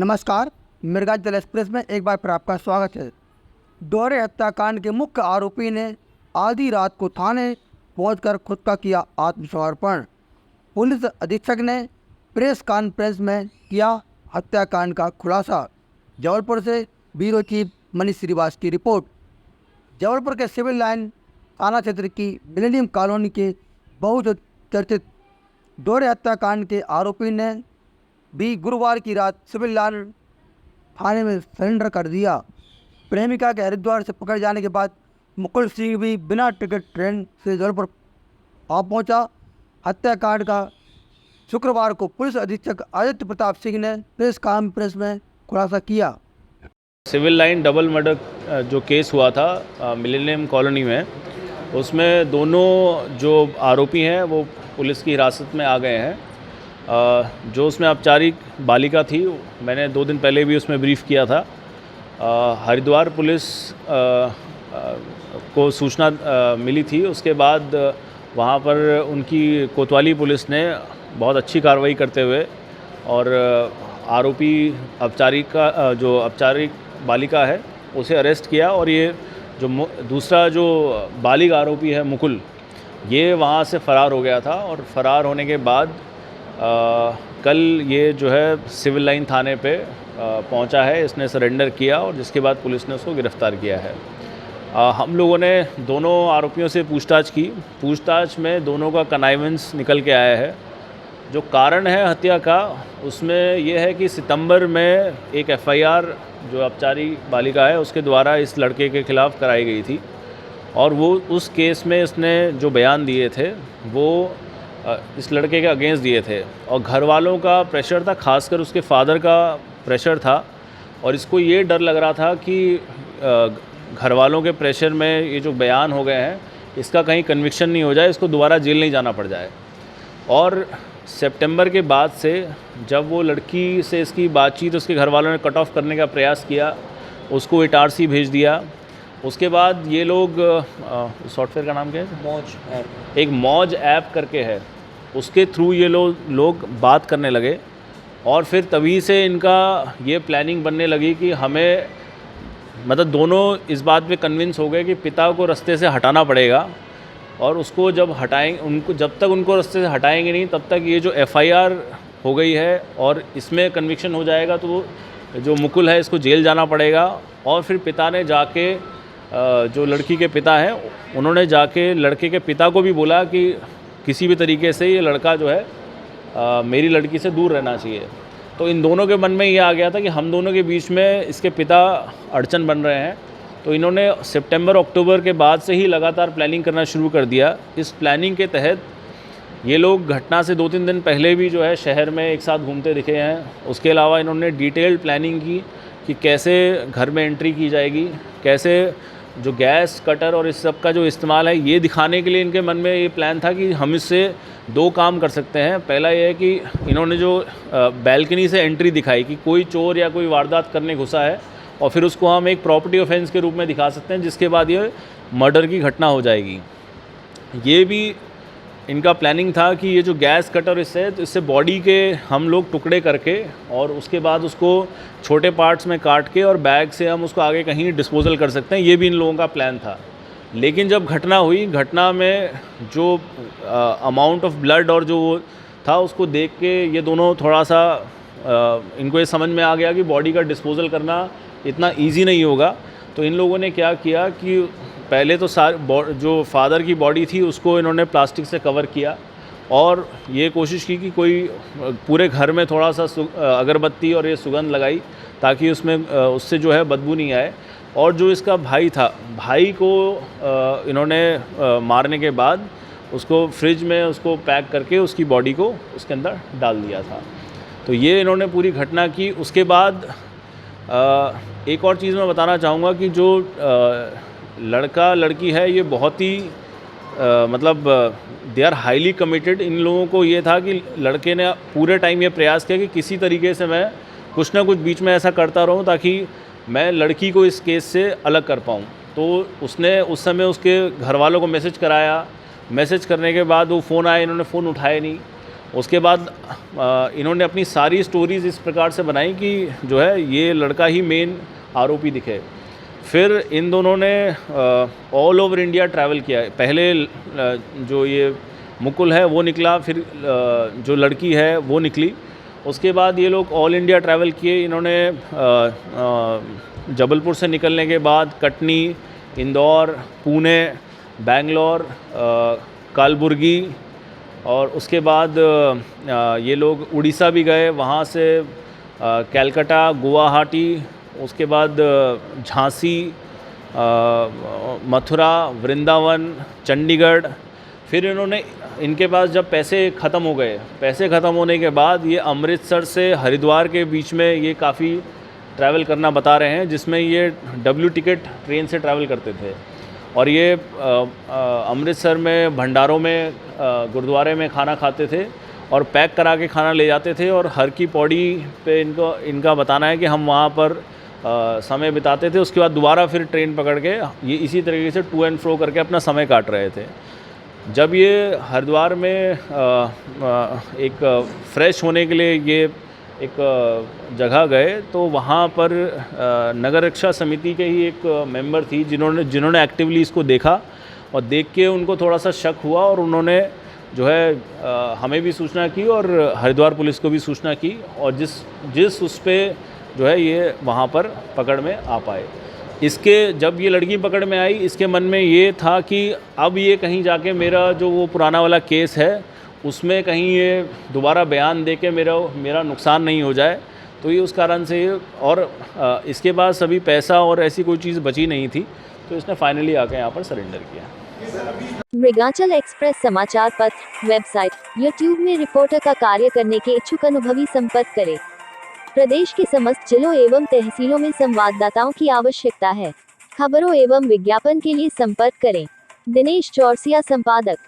नमस्कार, मिर्गाजल एक्सप्रेस में एक बार फिर आपका स्वागत है। दोहरे हत्याकांड के मुख्य आरोपी ने आधी रात को थाने पहुंचकर खुद का किया आत्मसमर्पण। पुलिस अधीक्षक ने प्रेस कॉन्फ्रेंस में किया हत्याकांड का खुलासा। जबलपुर से ब्यूरो चीफ मनीष श्रीवास्तव की रिपोर्ट। जबलपुर के सिविल लाइन थाना क्षेत्र की मिलेनियम कॉलोनी के बहुचर्चित दोहरे हत्याकांड के आरोपी ने भी गुरुवार की रात सिविल लाइन थाने में सरेंडर कर दिया। प्रेमिका के हरिद्वार से पकड़े जाने के बाद मुकुल सिंह भी बिना टिकट ट्रेन से जबलपुर आ पहुंचा। हत्याकांड का शुक्रवार को पुलिस अधीक्षक आदित्य प्रताप सिंह ने प्रेस कॉन्फ्रेंस में खुलासा किया। सिविल लाइन डबल मर्डर जो केस हुआ था मिलेनियम कॉलोनी में, उसमें दोनों जो आरोपी हैं वो पुलिस की हिरासत में आ गए हैं। जो उसमें औपचारिक बालिका थी, मैंने 2 दिन पहले भी उसमें ब्रीफ किया था। हरिद्वार पुलिस को सूचना मिली थी, उसके बाद वहाँ पर उनकी कोतवाली पुलिस ने बहुत अच्छी कार्रवाई करते हुए और आरोपी जो औपचारिक बालिका है उसे अरेस्ट किया। और ये जो दूसरा जो बालिग आरोपी है मुकुल, ये वहाँ से फ़रार हो गया था। और फ़रार होने के बाद कल ये जो है सिविल लाइन थाने पे पहुंचा है, इसने सरेंडर किया और जिसके बाद पुलिस ने उसको गिरफ़्तार किया है। हम लोगों ने दोनों आरोपियों से पूछताछ की। पूछताछ में दोनों का कनाइवेंस निकल के आया है। जो कारण है हत्या का, उसमें यह है कि सितंबर में एक FIR जो औपचारिक बालिका है उसके द्वारा इस लड़के के ख़िलाफ़ कराई गई थी और वो उस केस में इसने जो बयान दिए थे वो इस लड़के के अगेंस्ट दिए थे। और घर वालों का प्रेशर था, खासकर उसके फादर का प्रेशर था। और इसको ये डर लग रहा था कि घर वालों के प्रेशर में ये जो बयान हो गए हैं इसका कहीं कन्विक्शन नहीं हो जाए, इसको दोबारा जेल नहीं जाना पड़ जाए। और सितंबर के बाद से जब वो लड़की से इसकी बातचीत उसके घर वालों ने कट ऑफ करने का प्रयास किया, उसको इटारसी भेज दिया। उसके बाद ये लोग सॉफ्टवेयर का नाम क्या है, मौज ऐप, एक मौज ऐप करके है, उसके थ्रू ये लोग बात करने लगे। और फिर तभी से इनका ये प्लानिंग बनने लगी कि हमें मतलब दोनों इस बात पे कन्विंस हो गए कि पिता को रास्ते से हटाना पड़ेगा और उसको जब तक उनको रास्ते से हटाएंगे नहीं तब तक ये जो FIR हो गई है और इसमें कन्विक्शन हो जाएगा तो वो जो मुकुल है इसको जेल जाना पड़ेगा। और फिर पिता ने जाके जो लड़की के पिता हैं उन्होंने जाके लड़के के पिता को भी बोला कि किसी भी तरीके से ये लड़का जो है मेरी लड़की से दूर रहना चाहिए। तो इन दोनों के मन में ये आ गया था कि हम दोनों के बीच में इसके पिता अड़चन बन रहे हैं। तो इन्होंने सितंबर अक्टूबर के बाद से ही लगातार प्लानिंग करना शुरू कर दिया। इस प्लानिंग के तहत ये लोग घटना से 2-3 दिन पहले भी जो है शहर में एक साथ घूमते दिखे हैं। उसके अलावा इन्होंने डिटेल्ड प्लानिंग की कि कैसे घर में एंट्री की जाएगी, कैसे जो गैस कटर और इस सब का जो इस्तेमाल है, ये दिखाने के लिए इनके मन में ये प्लान था कि हम इससे 2 काम कर सकते हैं। पहला ये है कि इन्होंने जो बैल्कनी से एंट्री दिखाई कि कोई चोर या कोई वारदात करने घुसा है और फिर उसको हम एक प्रॉपर्टी ऑफेंस के रूप में दिखा सकते हैं, जिसके बाद ये मर्डर की घटना हो जाएगी। ये भी इनका प्लानिंग था कि ये जो गैस कटर इससे बॉडी के हम लोग टुकड़े करके और उसके बाद उसको छोटे पार्ट्स में काट के और बैग से हम उसको आगे कहीं डिस्पोजल कर सकते हैं। ये भी इन लोगों का प्लान था। लेकिन जब घटना हुई, घटना में जो अमाउंट ऑफ ब्लड और जो वो था उसको देख के ये दोनों थोड़ा सा इनको ये समझ में आ गया कि बॉडी का डिस्पोजल करना इतना ईजी नहीं होगा। तो इन लोगों ने क्या किया कि पहले तो जो फादर की बॉडी थी उसको इन्होंने प्लास्टिक से कवर किया और ये कोशिश की कि कोई पूरे घर में थोड़ा सा अगरबत्ती और ये सुगंध लगाई ताकि उससे जो है बदबू नहीं आए। और जो इसका भाई था, भाई को इन्होंने मारने के बाद उसको फ्रिज में उसको पैक करके उसकी बॉडी को उसके अंदर डाल दिया था। तो ये इन्होंने पूरी घटना की। उसके बाद एक और चीज़ मैं बताना चाहूँगा कि जो लड़का लड़की है ये बहुत ही मतलब दे आर हाईली कमिटेड। इन लोगों को ये था कि लड़के ने पूरे टाइम ये प्रयास किया कि किसी तरीके से मैं कुछ ना कुछ बीच में ऐसा करता रहूं ताकि मैं लड़की को इस केस से अलग कर पाऊं। तो उसने उस समय उसके घर वालों को मैसेज कराया। मैसेज करने के बाद वो फ़ोन आया, इन्होंने फ़ोन उठाया नहीं। उसके बाद इन्होंने अपनी सारी स्टोरीज़ इस प्रकार से बनाई कि जो है ये लड़का ही मेन आरोपी दिखे। फिर इन दोनों ने ऑल ओवर इंडिया ट्रैवल किया। पहले जो ये मुकुल है वो निकला, फिर जो लड़की है वो निकली। उसके बाद ये लोग ऑल इंडिया ट्रैवल किए। इन्होंने जबलपुर से निकलने के बाद कटनी, इंदौर, पुणे, बेंगलोर, कलबुर्गी और उसके बाद ये लोग उड़ीसा भी गए, वहाँ से कलकत्ता, गुवाहाटी, उसके बाद झांसी, मथुरा, वृंदावन, चंडीगढ़। फिर इन्होंने, इनके पास जब पैसे ख़त्म हो गए, पैसे ख़त्म होने के बाद ये अमृतसर से हरिद्वार के बीच में ये काफ़ी ट्रैवल करना बता रहे हैं, जिसमें ये डब्ल्यू टिकट ट्रेन से ट्रैवल करते थे। और ये अमृतसर में भंडारों में गुरुद्वारे में खाना खाते थे और पैक करा के खाना ले जाते थे। और हर की पौड़ी पे इनका बताना है कि हम वहाँ पर समय बिताते थे। उसके बाद दोबारा फिर ट्रेन पकड़ के ये इसी तरीके से टू एंड फ्रो करके अपना समय काट रहे थे। जब ये हरिद्वार में एक फ्रेश होने के लिए ये एक जगह गए, तो वहाँ पर नगर रक्षा समिति के ही एक मेंबर थी जिन्होंने एक्टिवली इसको देखा और देख के उनको थोड़ा सा शक हुआ और उन्होंने जो है हमें भी सूचना की और हरिद्वार पुलिस को भी सूचना की। और जिस उस पर जो है ये वहाँ पर पकड़ में आ पाए। इसके जब ये लड़की पकड़ में आई, इसके मन में ये था कि अब ये कहीं जाके मेरा जो वो पुराना वाला केस है उसमें कहीं ये दोबारा बयान दे के मेरा नुकसान नहीं हो जाए। तो ये उस कारण से, और इसके पास अभी पैसा और ऐसी कोई चीज़ बची नहीं थी, तो इसने फाइनली आके यहाँ पर सरेंडर किया। मृगांचल एक्सप्रेस समाचार पत्र, वेबसाइट, यूट्यूब में रिपोर्टर का कार्य करने के इच्छुक अनुभवी संपर्क करें। प्रदेश के समस्त जिलों एवं तहसीलों में संवाददाताओं की आवश्यकता है। खबरों एवं विज्ञापन के लिए संपर्क करें। दिनेश चौरसिया, संपादक।